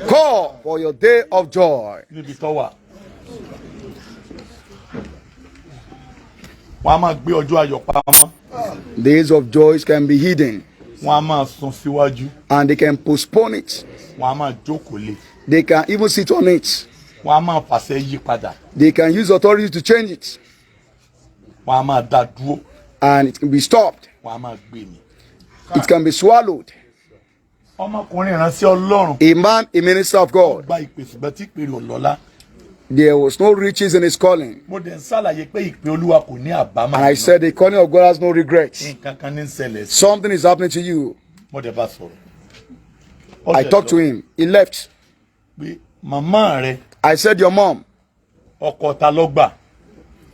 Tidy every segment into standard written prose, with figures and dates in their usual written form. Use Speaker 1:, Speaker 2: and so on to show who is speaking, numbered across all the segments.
Speaker 1: Call for your day of joy. Days of joy can be hidden, and they can postpone it. They can even sit on it. They can use authority to change it, and it can be stopped. It can be swallowed. A man, a minister of God, there was no riches in his calling. And I said the calling of God has no regrets. Something is happening to you. I talked to him. He left. I said, your mom,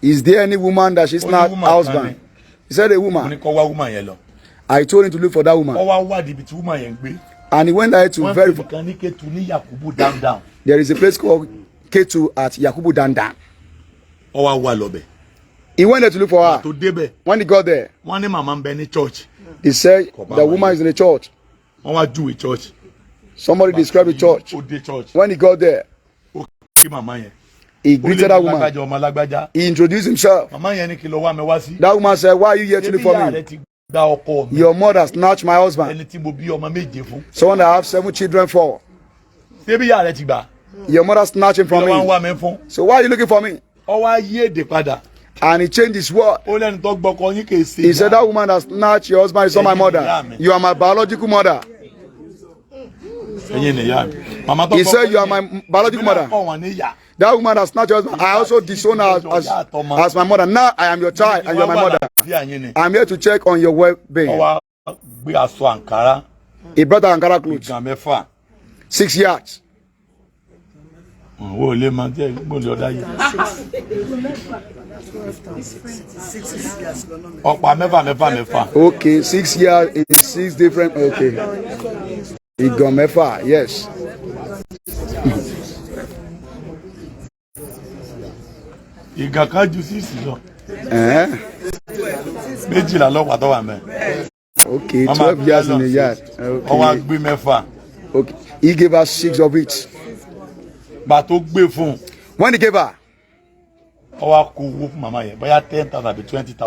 Speaker 1: is there any woman that she's not husband? He said, a woman. I told him to look for that woman. And he went there to verify. There is a place called K2 at Yakubu Dandan. He went there to look for her. When he got there, he said the woman is in the church. Somebody described the church. When he got there, he greeted that woman. He introduced himself. That woman said, why are you here to look for me? Your mother snatched my husband. Someone that I have 7 children for. Your mother snatched him from me. So why are you looking for me? And he changed his word. He said, that woman that snatched your husband is not my mother. You are my biological mother. He said, you are my biological mother. That woman that snatched your husband, I also disown her as my mother. Now I am your child and you are my mother. I'm here to check on your well-being. He brought Ankara clothes. 6 yards. Okay, 6 yards is 6 different. Okay. Igomefa, yes. Okay, 12 yards in a yard. Okay. Okay. He gave us 6 of it. When he gave her,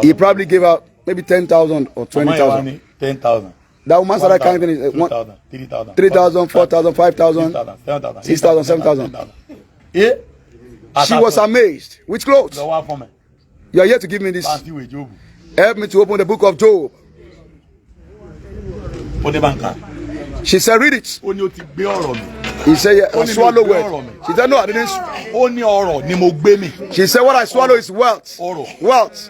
Speaker 1: he probably gave her maybe 10,000 or 20,000.
Speaker 2: 10,000.
Speaker 1: That woman started counting 3,000, 4,000, 5,000, 6,000, 7,000. She was amazed. Which clothes? You are here to give me this. Help me to open the book of Job. She said, read it. He said, yeah, I swallow well. She said, no, I didn't. She said, what I swallow is wealth. Wealth.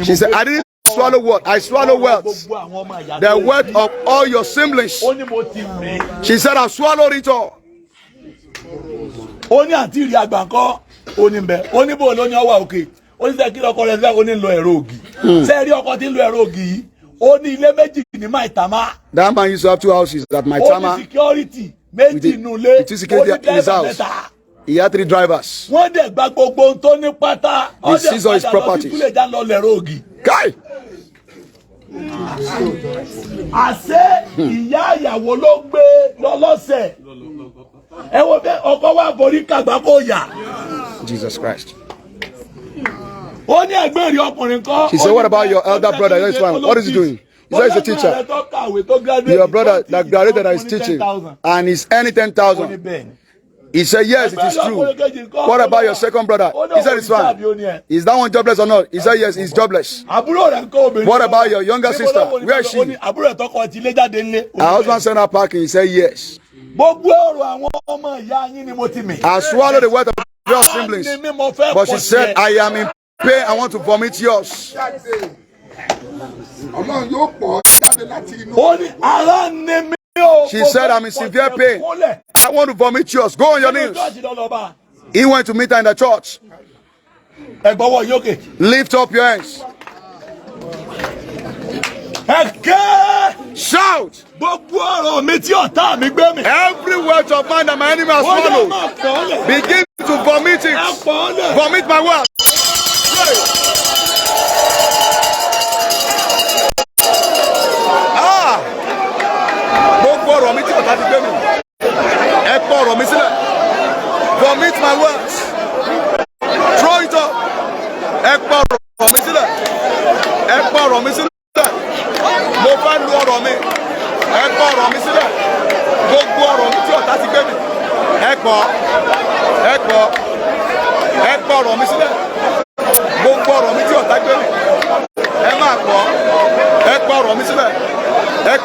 Speaker 1: She said, I didn't swallow what? I swallow wealth. The wealth of all your siblings. She said, I swallowed it all. That man used to have 2 houses at my Tama. With the security in his house. He had 3 drivers. They seized all his properties. Guy! Jesus Christ. She said, what about your elder brother? What is he doing? He said, he's a teacher. Your brother that graduated is teaching. And he's earning 10,000. He said, yes, it is true. What about your second brother? He said, it's fine. Is that one jobless or not? He said, yes, he's jobless. What about your younger sister? Where is she? Her husband sent her packing. He said, yes. I swallowed the word of your siblings. But she said, I am in pain. I want to vomit yours. She said, I'm in severe pain. I want to vomit yours. Go on your knees. He went to meet her in the church. Lift up your hands. Shout. Every word of mine that my enemy has swallowed, begin to vomit it. Vomit my word.